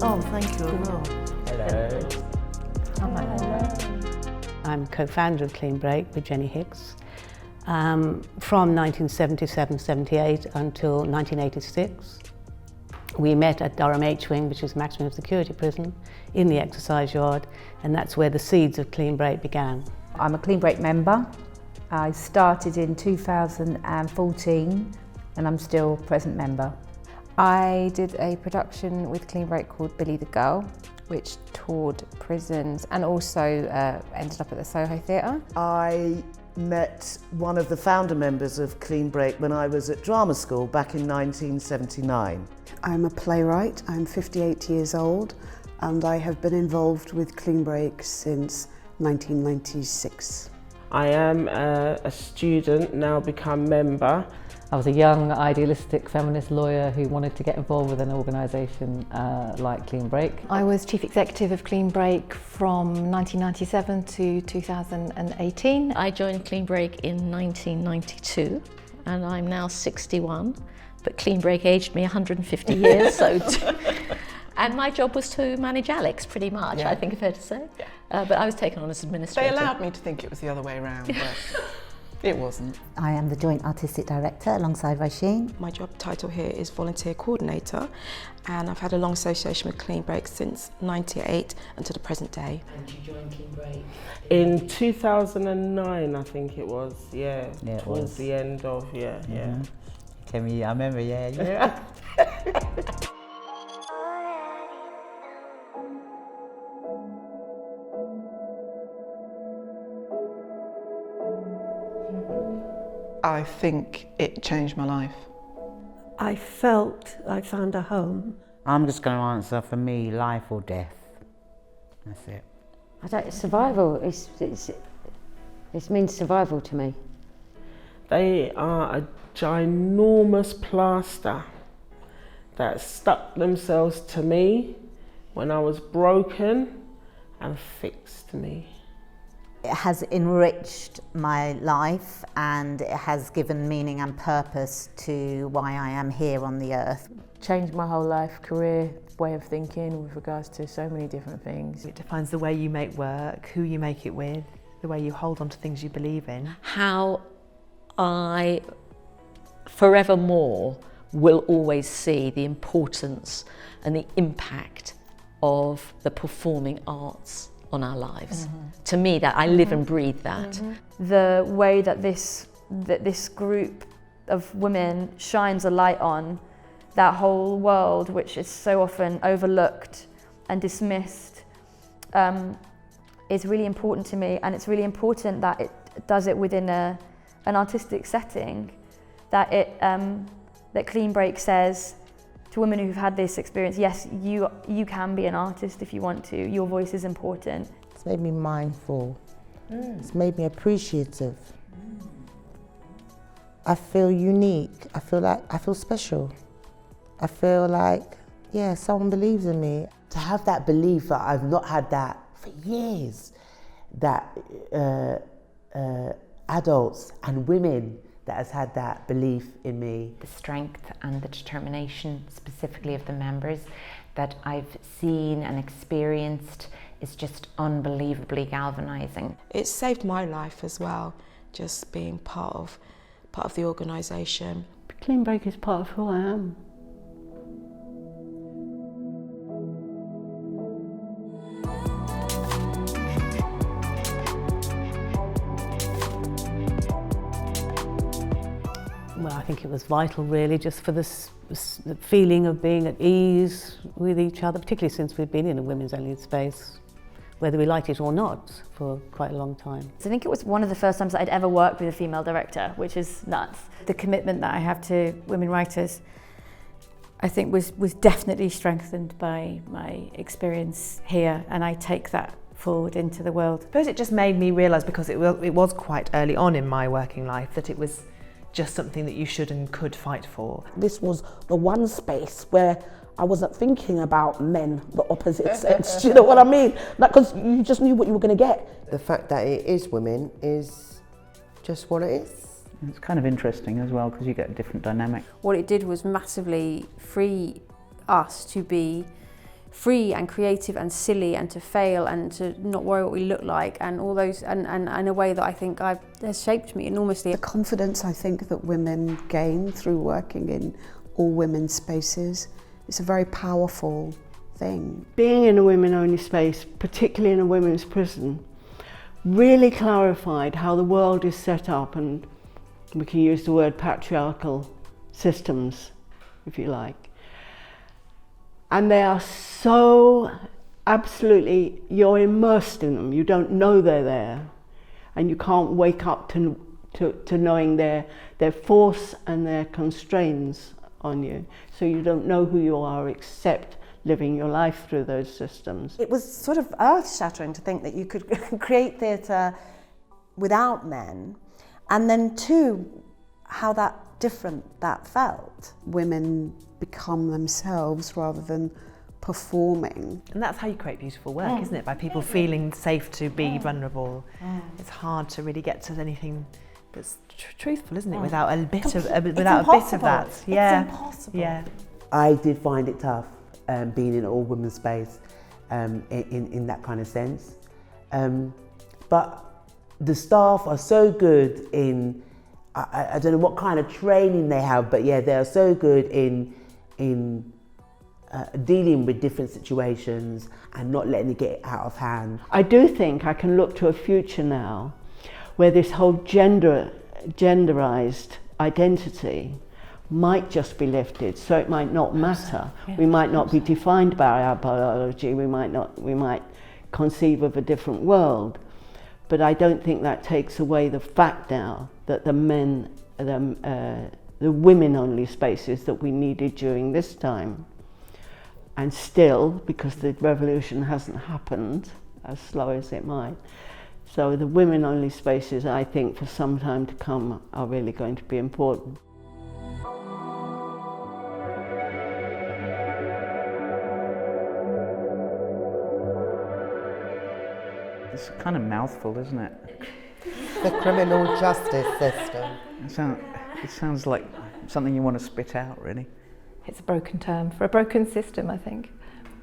Oh, thank you. Hello. Hello. I'm co-founder of Clean Break with Jenny Hicks from 1977-78 until 1986. We met at Durham H-Wing, which is maximum security prison, in the exercise yard, and that's where the seeds of Clean Break began. I'm a Clean Break member. I started in 2014 and I'm still present member. I did a production with Clean Break called Billy the Girl, which toured prisons and also ended up at the Soho Theatre. I met one of the founder members of Clean Break when I was at drama school back in 1979. I'm a playwright, I'm 58 years old, and I have been involved with Clean Break since 1996. I am a student, now become member. I was a young, idealistic feminist lawyer who wanted to get involved with an organisation like Clean Break. I was Chief Executive of Clean Break from 1997 to 2018. I joined Clean Break in 1992 and I'm now 61, but Clean Break aged me 150 years. And my job was to manage Alex pretty much, I think it's fair to say. But I was taken on as administrator. They allowed me to think it was the other way around, but it wasn't. I am the Joint Artistic Director alongside Raishin. My job title here is Volunteer Coordinator, and I've had a long association with Clean Break since '98 until the present day. And you joined Clean Break? In 2009, I think it was, towards the end of, Can we, I remember, yeah. I think it changed my life. I felt I found a home. I'm just going to answer, for me, life or death. That's it. Survival, it means survival to me. They are a ginormous plaster that stuck themselves to me when I was broken and fixed me. It has enriched my life and it has given meaning and purpose to why I am here on the earth. Changed my whole life, career, way of thinking with regards to so many different things. It defines the way you make work, who you make it with, the way you hold on to things you believe in. How I forevermore will always see the importance and the impact of the performing arts on our lives. To me, that I live and breathe that. The way that this group of women shines a light on that whole world, which is so often overlooked and dismissed, is really important to me, and it's really important that it does it within an artistic setting. That that Clean Break says to women who've had this experience, yes, you can be an artist if you want to. Your voice is important. It's made me mindful. It's made me appreciative. I feel unique. I feel special. I feel like, someone believes in me. To have that belief that I've not had that for years, that adults and women that has had that belief in me. The strength and the determination specifically of the members that I've seen and experienced is just unbelievably galvanising. It's saved my life as well, just being part of the organisation. Clean Break is part of who I am. Well, I think it was vital really, just for the feeling of being at ease with each other, particularly since we've been in a women's only space, whether we liked it or not, for quite a long time. So I think it was one of the first times that I'd ever worked with a female director, which is nuts. The commitment that I have to women writers, I think was definitely strengthened by my experience here, and I take that forward into the world. I suppose it just made me realise, because it was quite early on in my working life, that it was just something that you should and could fight for. This was the one space where I wasn't thinking about men, the opposite sex, do you know what I mean? Because you just knew what you were going to get. The fact that it is women is just what it is. It's kind of interesting as well, because you get a different dynamic. What it did was massively free us to be free and creative and silly and to fail and to not worry what we look like and all those, and in a way that I think has shaped me enormously. The confidence I think that women gain through working in all women's spaces is a very powerful thing. Being in a women-only space, particularly in a women's prison, really clarified how the world is set up, and we can use the word patriarchal systems, if you like. And they are so absolutely, you're immersed in them. You don't know they're there, and you can't wake up to knowing their force and their constraints on you. So you don't know who you are except living your life through those systems. It was sort of earth-shattering to think that you could create theatre without men, and then too, how different that felt. Women become themselves rather than performing. And that's how you create beautiful work, isn't it? By people feeling safe to be vulnerable. It's hard to really get to anything that's truthful, isn't it? Without a bit of that. Yeah. It's impossible. Yeah. I did find it tough being in an all-women's space in that kind of sense. But the staff are so good in, I don't know what kind of training they have, but yeah, they are so good in dealing with different situations and not letting it get out of hand. I do think I can look to a future now where this whole genderized identity might just be lifted, so it might not matter. Yeah. We might not be defined by our biology, we might conceive of a different world, but I don't think that takes away the fact now that the women-only spaces that we needed during this time, and still, because the revolution hasn't happened, as slow as it might, so the women-only spaces, I think, for some time to come are really going to be important. It's a kind of mouthful, isn't it? The criminal justice system. It sounds like something you want to spit out, really. It's a broken term for a broken system, I think.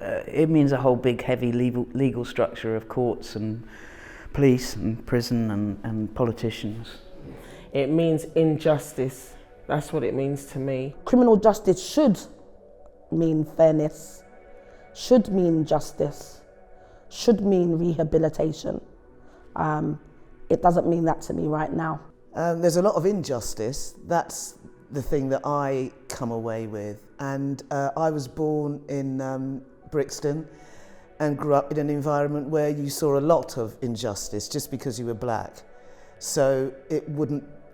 It means a whole big, heavy legal structure of courts and police and prison and politicians. It means injustice. That's what it means to me. Criminal justice should mean fairness, should mean justice, should mean rehabilitation. It doesn't mean that to me right now. There's a lot of injustice. That's the thing that I come away with. And I was born in Brixton and grew up in an environment where you saw a lot of injustice just because you were black. So it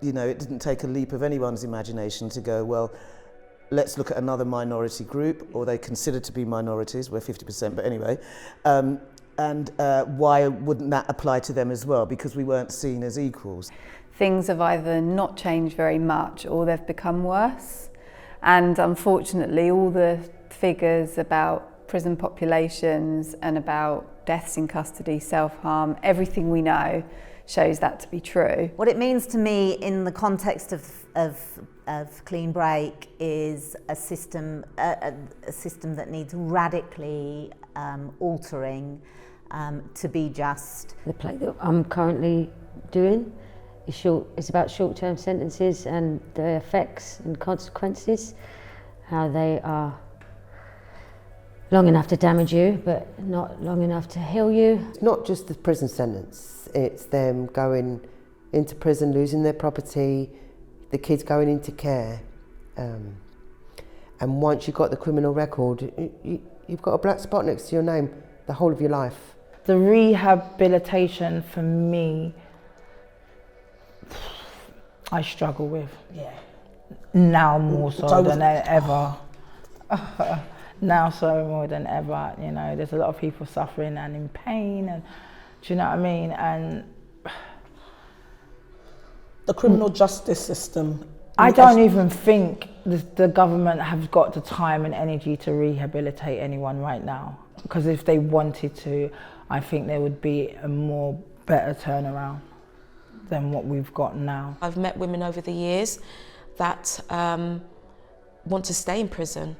didn't take a leap of anyone's imagination to go, well, let's look at another minority group, or they consider to be minorities, we're 50%, but anyway. And why wouldn't that apply to them as well? Because we weren't seen as equals. Things have either not changed very much or they've become worse. And unfortunately, all the figures about prison populations and about deaths in custody, self-harm, everything we know shows that to be true. What it means to me in the context of Clean Break is a system that needs radically altering to be just. The play that I'm currently doing is about short-term sentences and the effects and consequences, how they are long enough to damage you, but not long enough to heal you. It's not just the prison sentence, it's them going into prison, losing their property, the kids going into care. And once you've got the criminal record, you've got a black spot next to your name the whole of your life. The rehabilitation for me, I struggle with. Yeah. Now more so than ever. Now so more than ever, you know, there's a lot of people suffering and in pain, and do you know what I mean? And the criminal justice system. I don't even think the government have got the time and energy to rehabilitate anyone right now. Because if they wanted to, I think there would be a better turnaround than what we've got now. I've met women over the years that want to stay in prison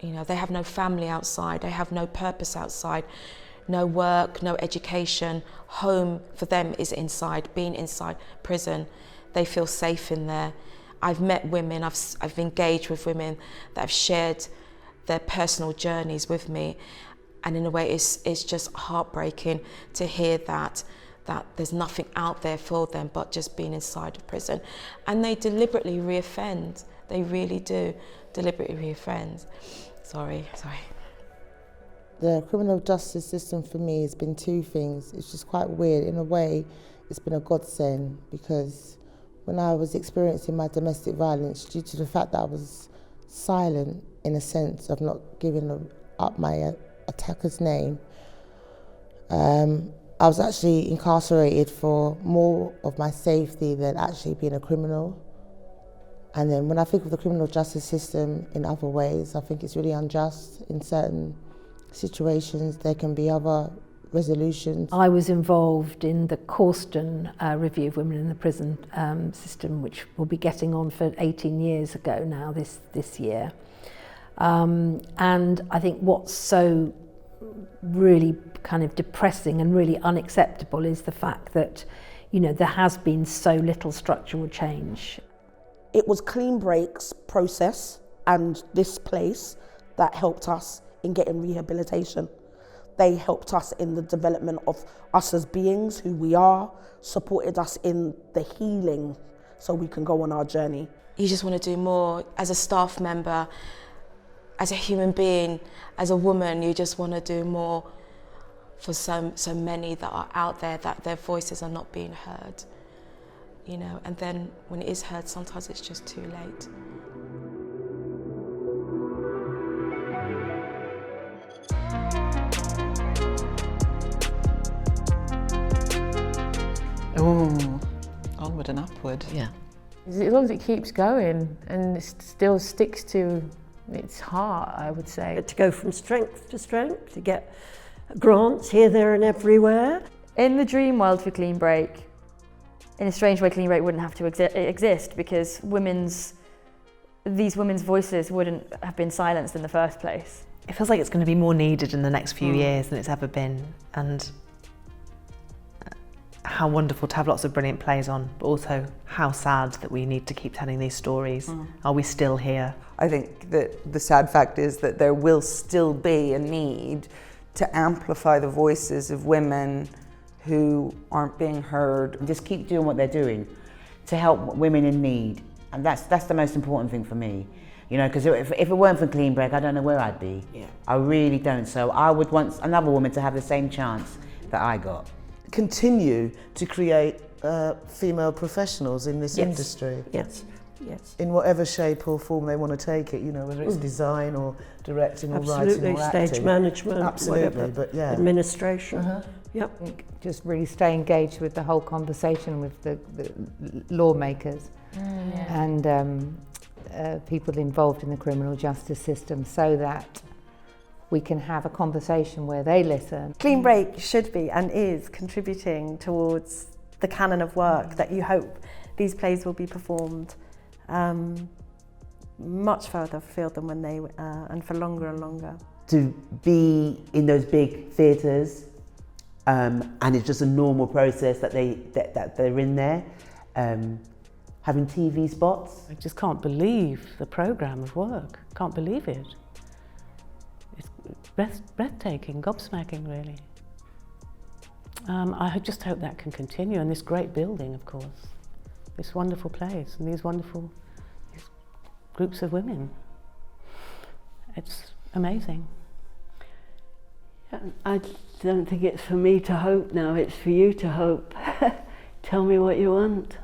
You know, they have no family outside, they have no purpose outside, no work, no education. Home for them is inside, being inside prison. They feel safe in there. I've met women, I've engaged with women that have shared their personal journeys with me, and in a way it's just heartbreaking to hear that there's nothing out there for them but just being inside of prison. And they deliberately reoffend. They really do deliberately reoffend. Sorry. The criminal justice system for me has been two things. It's just quite weird. In a way, it's been a godsend, because when I was experiencing my domestic violence, due to the fact that I was silent in a sense of not giving up my attacker's name, I was actually incarcerated for more of my safety than actually being a criminal. And then when I think of the criminal justice system in other ways, I think it's really unjust. In certain situations, there can be other resolutions. I was involved in the Corston review of women in the prison system, which we'll be getting on for 18 years ago now, this year. And I think what's so really kind of depressing and really unacceptable is the fact that, you know, there has been so little structural change. It was Clean Break's process and this place that helped us in getting rehabilitation. They helped us in the development of us as beings, who we are, supported us in the healing so we can go on our journey. You just want to do more as a staff member, as a human being, as a woman. You just want to do more for so many that are out there, that their voices are not being heard. You know, and then when it is heard, sometimes it's just too late. Oh, onward and upward. Yeah. As long as it keeps going and it still sticks to its heart, I would say. To go from strength to strength, to get grants here, there and everywhere. In the dream world for Clean Break, in a strange way, Clean Break wouldn't have to exist, because these women's voices wouldn't have been silenced in the first place. It feels like it's going to be more needed in the next few years than it's ever been, and how wonderful to have lots of brilliant plays on, but also how sad that we need to keep telling these stories. Are we still here? I think that the sad fact is that there will still be a need to amplify the voices of women who aren't being heard. Just keep doing what they're doing to help women in need, and that's the most important thing for me. You know, because if it weren't for Clean Break, I don't know where I'd be. Yeah. I really don't. So I would want another woman to have the same chance that I got. Continue to create female professionals in this industry. Yes. In whatever shape or form they want to take it, you know, whether it's design or directing or Absolutely. writing or acting. Stage management, Absolutely, whatever. but yeah. Administration. Yep. Just really stay engaged with the whole conversation with the lawmakers and people involved in the criminal justice system, so that we can have a conversation where they listen. Clean Break should be and is contributing towards the canon of work that you hope these plays will be performed much further afield than when they and for longer and longer. To be in those big theatres, and it's just a normal process that they're in there, having TV spots. I just can't believe the programme of work. Can't believe it. It's breathtaking, gobsmacking, really. I just hope that can continue, and this great building, of course, this wonderful place, and these groups of women. It's amazing. I don't think it's for me to hope now, it's for you to hope. Tell me what you want.